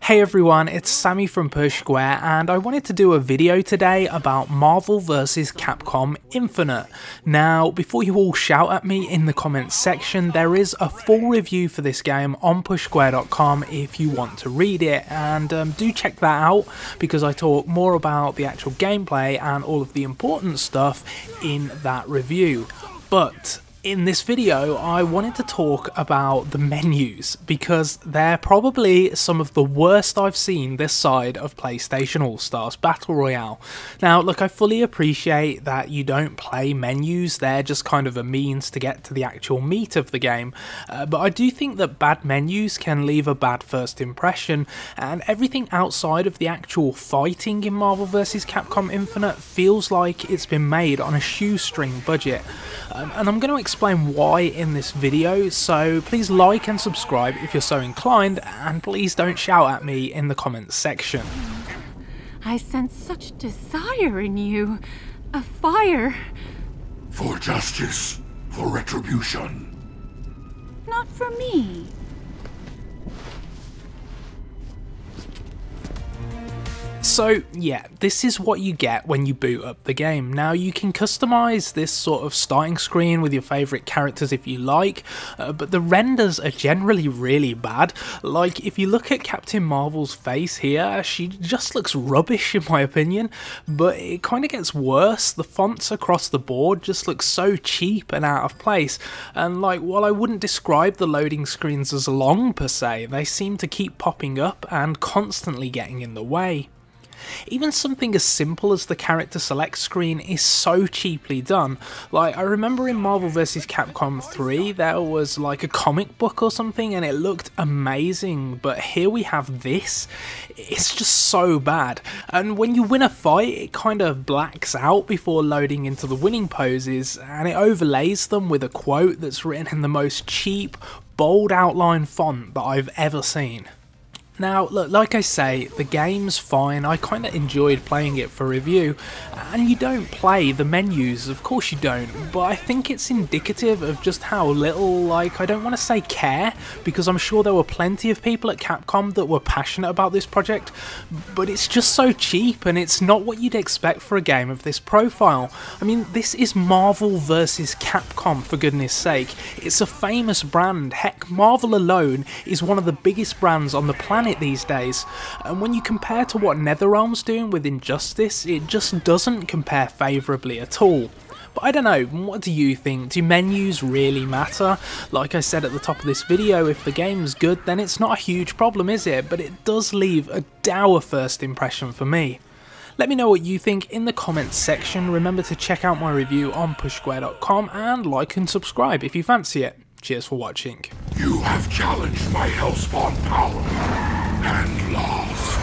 Hey everyone, it's Sammy from Push Square, and I wanted to do a video today about Marvel vs Capcom Infinite. Now, before you all shout at me in the comments section, there is a full review for this game on pushsquare.com if you want to read it, and do check that out because I talk more about the actual gameplay and all of the important stuff in that review. But in this video, I wanted to talk about the menus because they're probably some of the worst I've seen this side of PlayStation All-Stars Battle Royale. Now, look, I fully appreciate that you don't play menus, they're just kind of a means to get to the actual meat of the game, but I do think that bad menus can leave a bad first impression, and everything outside of the actual fighting in Marvel vs Capcom Infinite feels like it's been made on a shoestring budget. And I'm going to explain why in this video, so please like and subscribe if you're so inclined, and please don't shout at me in the comments section. I sense such desire in you. A fire. For justice, for retribution. Not for me. So yeah, this is what you get when you boot up the game. Now you can customize this sort of starting screen with your favorite characters if you like, but the renders are generally really bad. Like if you look at Captain Marvel's face here, she just looks rubbish in my opinion, but it kind of gets worse. The fonts across the board just look so cheap and out of place, and like while I wouldn't describe the loading screens as long per se, they seem to keep popping up and constantly getting in the way. Even something as simple as the character select screen is so cheaply done. Like, I remember in Marvel vs Capcom 3 there was like a comic book or something and it looked amazing, but here we have this. It's just so bad, and when you win a fight it kind of blacks out before loading into the winning poses, and it overlays them with a quote that's written in the most cheap, bold outline font that I've ever seen. Now, look, like I say, the game's fine, I kind of enjoyed playing it for review, and you don't play the menus, of course you don't, but I think it's indicative of just how little, like, I don't want to say care, because I'm sure there were plenty of people at Capcom that were passionate about this project, but it's just so cheap, and it's not what you'd expect for a game of this profile. I mean, this is Marvel vs Capcom, for goodness sake. It's a famous brand. Heck, Marvel alone is one of the biggest brands on the planet these days, and when you compare to what NetherRealm's doing with Injustice, it just doesn't compare favourably at all. But I don't know, what do you think? Do menus really matter? Like I said at the top of this video, if the game's good then it's not a huge problem, is it? But it does leave a dour first impression for me. Let me know what you think in the comments section. Remember to check out my review on pushsquare.com and like and subscribe if you fancy it. Cheers for watching. You have challenged my Hellspawn power and lost.